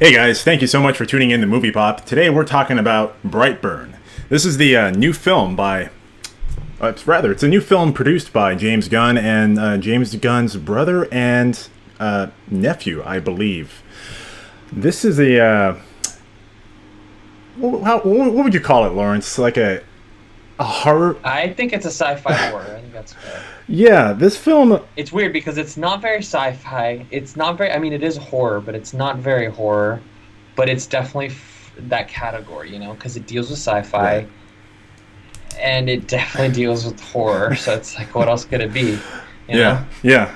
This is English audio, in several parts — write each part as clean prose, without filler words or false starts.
Hey guys, thank you so much for tuning in to Movie Pop. Today we're talking about Brightburn. This is the new film by, it's a new film produced by James Gunn and James Gunn's brother and nephew, I believe. This is what would you call it, Lawrence? Like a horror? I think it's a sci-fi horror. I think that's fair. Yeah, this film. It's weird because it's not very sci-fi. It's not very. I mean, it is horror, but it's not very horror. But it's definitely that category, because it deals with sci-fi, Right. and it definitely deals with horror. So it's like, what else could it be? You know? Yeah.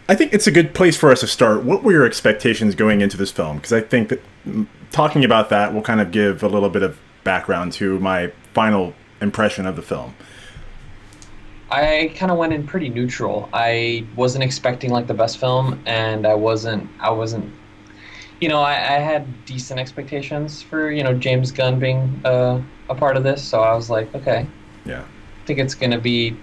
I think it's a good place for us to start. What were your expectations going into this film? Because I think that talking about that will kind of give a little bit of background to my final impression of the film. I kind of went in pretty neutral. I wasn't expecting like the best film, and I had decent expectations for, James Gunn being a part of this. So I was like, okay, Yeah. I think it's going to be,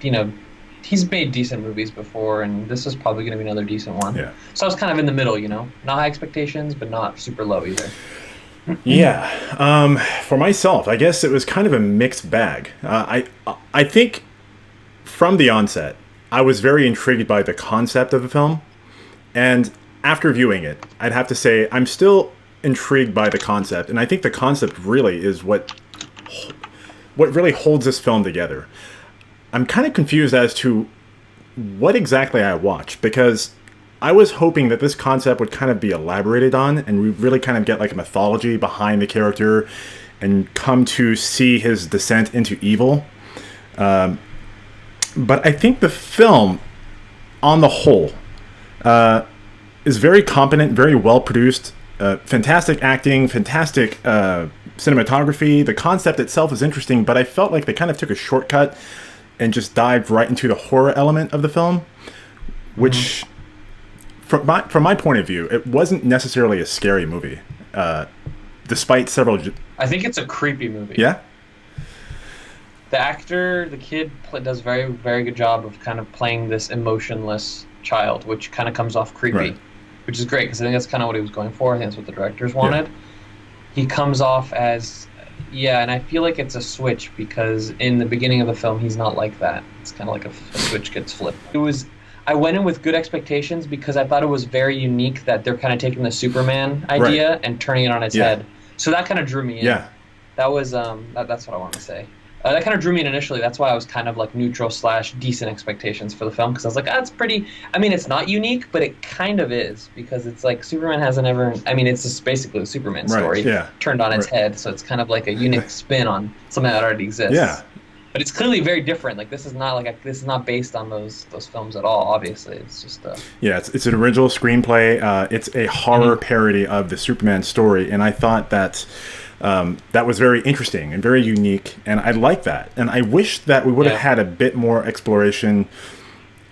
he's made decent movies before, and this is probably going to be another decent one. Yeah. So I was kind of in the middle, not high expectations, but not super low either. Yeah. For myself, I guess it was kind of a mixed bag. I think from the onset, I was very intrigued by the concept of the film, and after viewing it, I'd have to say I'm still intrigued by the concept, and I think the concept really is what really holds this film together. I'm kind of confused as to what exactly I watched, because I was hoping that this concept would kind of be elaborated on and we really kind of get like a mythology behind the character and come to see his descent into evil. But I think the film, on the whole, is very competent, very well produced, fantastic acting, fantastic cinematography. The concept itself is interesting, but I felt like they kind of took a shortcut and just dived right into the horror element of the film, which, from my point of view, it wasn't necessarily a scary movie, despite several. I think it's a creepy movie. Yeah. The actor, the kid, does very, very good job of kind of playing this emotionless child, which kind of comes off creepy, Right. which is great because I think that's kind of what he was going for. I think that's what the directors wanted. He comes off as, yeah, and I feel like it's a switch because in the beginning of the film, he's not like that. It's kind of like a switch gets flipped. I went in with good expectations because I thought it was very unique that they're kind of taking the Superman idea and turning it on its head. So that kind of drew me in. Yeah. That was, that's what I want to say. That kind of drew me in initially. That's why I was kind of like neutral / decent expectations for the film because I was like, it's pretty. I mean, it's not unique, but it kind of is because it's like Superman hasn't ever. I mean, it's just basically a Superman story turned on its head. So it's kind of like a unique spin on something that already exists. Yeah. But it's clearly very different. Like this is not based on those films at all. Obviously, it's just. Yeah, it's an original screenplay. It's a horror parody of the Superman story, and I thought that. That was very interesting and very unique, and I like that. And I wish that we would have had a bit more exploration.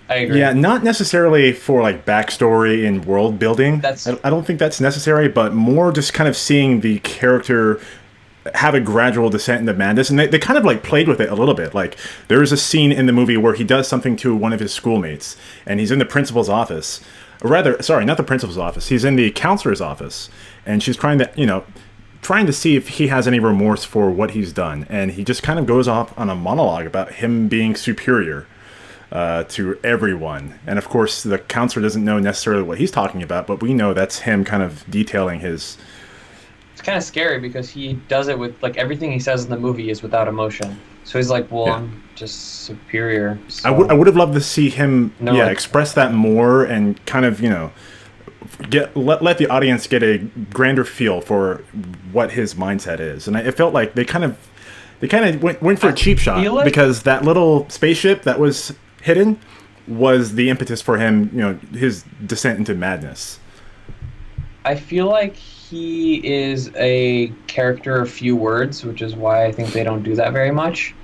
I agree. Yeah, not necessarily for like backstory and world building. I don't think that's necessary, but more just kind of seeing the character have a gradual descent into madness. And they kind of like played with it a little bit. Like there is a scene in the movie where he does something to one of his schoolmates, and he's in the principal's office. Or rather, sorry, not the principal's office. He's in the counselor's office, and she's trying to see if he has any remorse for what he's done, and he just kind of goes off on a monologue about him being superior to everyone. And of course, the counselor doesn't know necessarily what he's talking about, but we know that's him kind of detailing his. It's kind of scary because he does it with like everything he says in the movie is without emotion. So he's like, "Well, I'm just superior." So. I would have loved to see him, No, express that more and kind of let the audience get a grander feel for what his mindset is. And it felt like they kind of went for a cheap shot because that little spaceship that was hidden was the impetus for him, his descent into madness. I feel like he is a character of few words, which is why I think they don't do that very much.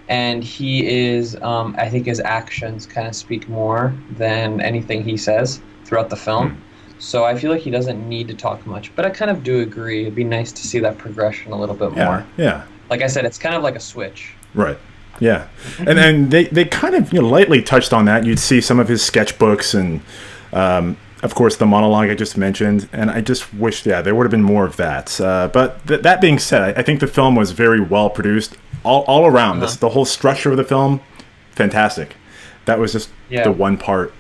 And he is, I think his actions kind of speak more than anything he says throughout the film. So I feel like he doesn't need to talk much, but I kind of do agree. It'd be nice to see that progression a little bit more. Yeah. Like I said, it's kind of like a switch. Right. Yeah. And they kind of lightly touched on that. You'd see some of his sketchbooks and of course, the monologue I just mentioned, and I just wish, there would have been more of that. But that being said, I think the film was very well produced all around. The whole structure of the film, fantastic. That was just the one part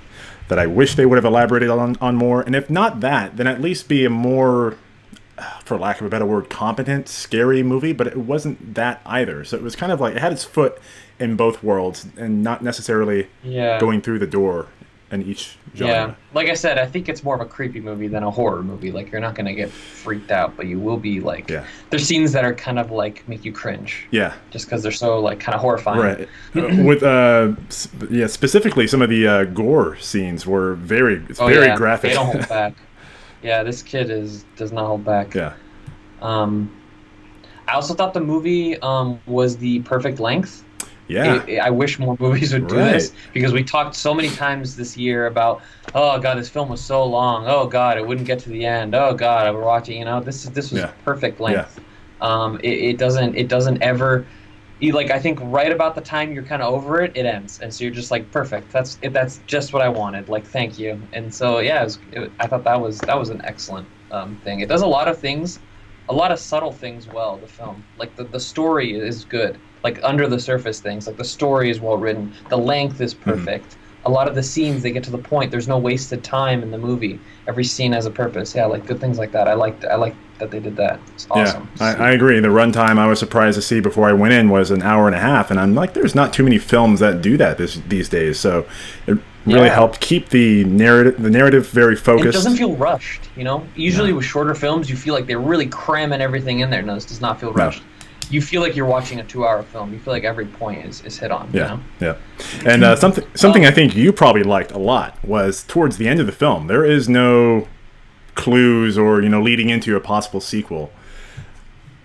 that I wish they would have elaborated on more. And if not that, then at least be a more, for lack of a better word, competent, scary movie. But it wasn't that either. So it was kind of like it had its foot in both worlds and not necessarily going through the door in each genre. Yeah, like I said, I think it's more of a creepy movie than a horror movie. Like, you're not going to get freaked out, but you will be like, there's scenes that are kind of like make you cringe. Yeah. Just because they're so like kind of horrifying. Right. Specifically some of the gore scenes were very graphic. They don't hold back. Yeah, this kid does not hold back. Yeah. I also thought the movie was the perfect length. Yeah. I wish more movies would do this, because we talked so many times this year about, oh God, this film was so long. Oh God, it wouldn't get to the end. Oh God, we're watching. This was perfect length. Yeah. It doesn't ever. I think right about the time you're kind of over it, it ends, and so you're just like, perfect. That's just what I wanted. Like, thank you. And so I thought that was an excellent thing. It does a lot of things, a lot of subtle things well. The film, like the story is good. Like under the surface things, like the story is well written, the length is perfect. A lot of the scenes, they get to the point. There's no wasted time in the movie. Every scene has a purpose. Yeah, like good things like that. I like that they did that. It's awesome. Yeah, I agree. The runtime I was surprised to see before I went in was an hour and a half, and I'm like, there's not too many films that do that these days. So it really helped keep the narrative very focused. It doesn't feel rushed. Usually with shorter films, you feel like they're really cramming everything in there. No, this does not feel rushed. No. You feel like you're watching a 2-hour film. You feel like every point is hit on. Yeah, yeah. And something I think you probably liked a lot was towards the end of the film. There is no clues or leading into a possible sequel.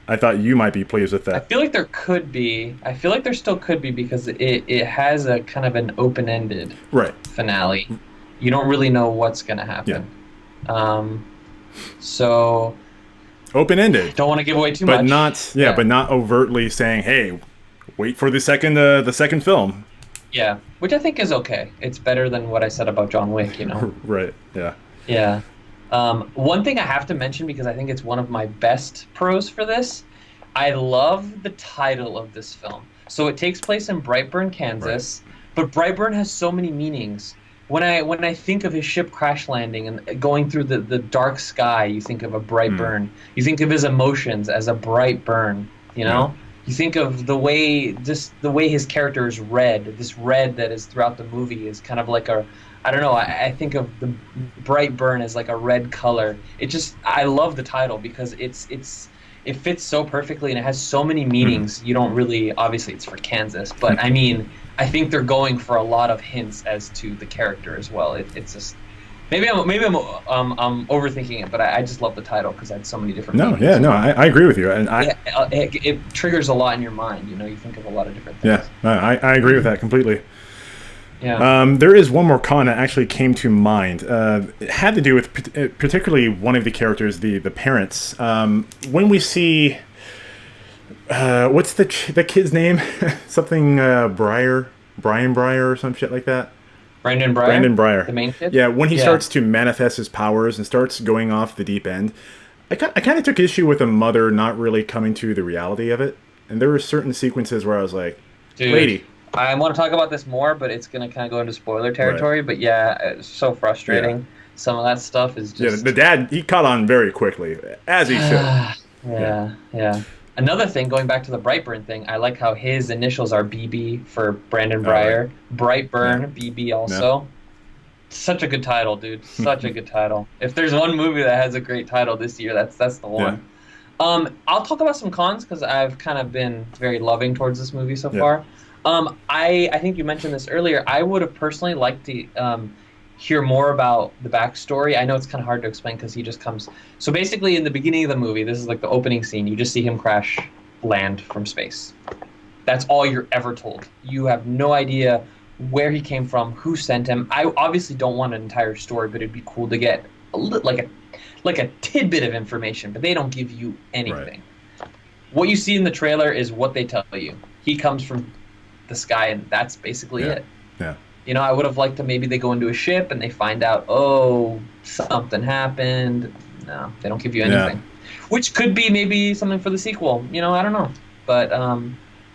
I thought you might be pleased with that. I feel like there could be. I feel like there still could be, because it has a kind of an open-ended finale. You don't really know what's going to happen. Yeah. So. Open-ended. Don't want to give away too much. But not overtly saying, "Hey, wait for the second film." Yeah, which I think is okay. It's better than what I said about John Wick. Right. Yeah. Yeah. One thing I have to mention, because I think it's one of my best pros for this, I love the title of this film. So it takes place in Brightburn, Kansas, but Brightburn has so many meanings. When I think of his ship crash landing and going through the dark sky, you think of a bright burn. You think of his emotions as a bright burn. You think of the way his character is red. This red that is throughout the movie is kind of like I don't know. I think of the bright burn as like a red color. I love the title because it fits so perfectly, and it has so many meanings. You don't really, obviously it's for Kansas, but I mean, I think they're going for a lot of hints as to the character as well. It's just maybe I'm overthinking it, but I just love the title because it had so many different meanings. I agree with you, and it triggers a lot in your mind. You think of a lot of different things. Yeah, I agree with that completely. Yeah. There is one more con that actually came to mind. It had to do with particularly one of the characters, the parents. When we see, what's the kid's name? Something Brian Breyer or some shit like that. Brandon Breyer. Brandon Breyer. The main kid. Yeah, when he starts to manifest his powers and starts going off the deep end, I kind of took issue with a mother not really coming to the reality of it, and there were certain sequences where I was like, dude, lady. I want to talk about this more, but it's going to kind of go into spoiler territory. Right. But yeah, it's so frustrating. Yeah. Some of that stuff is just... Yeah, the dad, he caught on very quickly, as he should. Yeah. Another thing, going back to the Brightburn thing, I like how his initials are BB for Brandon Breyer. Brightburn, BB also. Such a good title, dude. Such a good title. If there's one movie that has a great title this year, that's the one. I'll talk about some cons, because I've kind of been very loving towards this movie so far. I think you mentioned this earlier. I would have personally liked to hear more about the backstory. I know it's kind of hard to explain because he just comes. So basically, in the beginning of the movie, this is like the opening scene. You just see him crash land from space. That's all you're ever told. You have no idea where he came from, who sent him. I obviously don't want an entire story, but it'd be cool to get like a tidbit of information. But they don't give you anything. Right. What you see in the trailer is what they tell you. He comes from the sky, and that's basically it. You know, I would have liked to maybe they go into a ship and they find out, oh, something happened. No, they don't give you anything. Yeah. Which could be maybe something for the sequel. You know, I don't know. But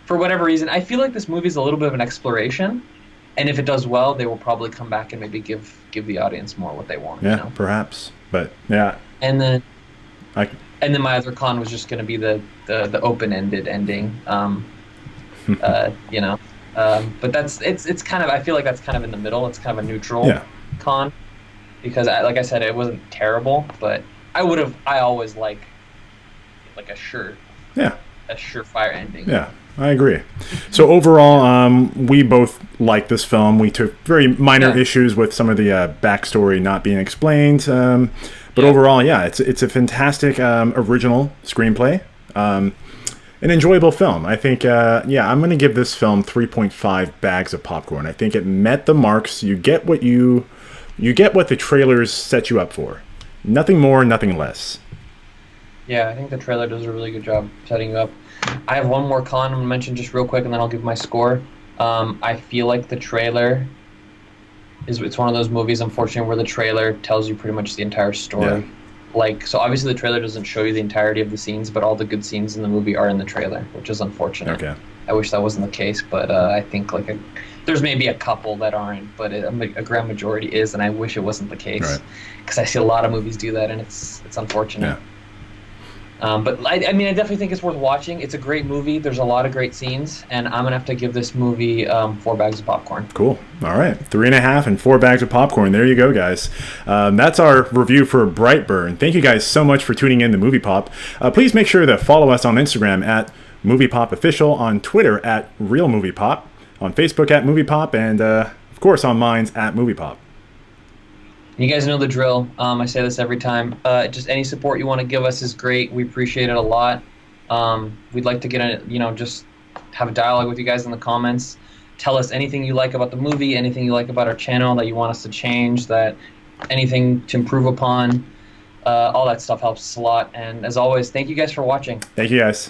for whatever reason, I feel like this movie's a little bit of an exploration. And if it does well, they will probably come back and maybe give the audience more what they want. Yeah, you know? Perhaps. But yeah. And then my other con was just going to be the open-ended ending. You know. But it's kind of, I feel like that's kind of in the middle. It's kind of a neutral con, because like I said, it wasn't terrible, but I always like a surefire ending. Yeah, I agree. So overall, we both like this film. We took very minor issues with some of the backstory not being explained, but overall, it's a fantastic original screenplay. An enjoyable film. I think, I'm going to give this film 3.5 bags of popcorn. I think it met the marks. You get what the trailers set you up for. Nothing more, nothing less. Yeah, I think the trailer does a really good job setting you up. I have one more con I'm going to mention just real quick, and then I'll give my score. I feel like the trailer it's one of those movies, unfortunately, where the trailer tells you pretty much the entire story. Yeah. Like, so obviously the trailer doesn't show you the entirety of the scenes, but all the good scenes in the movie are in the trailer, which is unfortunate. Okay. I wish that wasn't the case, but I think there's maybe a couple that aren't, but a grand majority is, and I wish it wasn't the case, because I see a lot of movies do that, and it's unfortunate. Yeah. But I mean, I definitely think it's worth watching. It's a great movie. There's a lot of great scenes, and I'm gonna have to give this movie 4 bags of popcorn. Cool. All right, 3.5 and 4 bags of popcorn. There you go, guys. That's our review for Brightburn. Thank you guys so much for tuning in to Movie Pop. Please make sure to follow us on Instagram at Movie Pop Official, on Twitter at Real Movie Pop, on Facebook at Movie Pop, and of course on Minds at Movie Pop. You guys know the drill. I say this every time. Just any support you want to give us is great. We appreciate it a lot. We'd like to get just have a dialogue with you guys in the comments. Tell us anything you like about the movie, anything you like about our channel that you want us to change, anything to improve upon. All that stuff helps us a lot. And as always, thank you guys for watching. Thank you guys.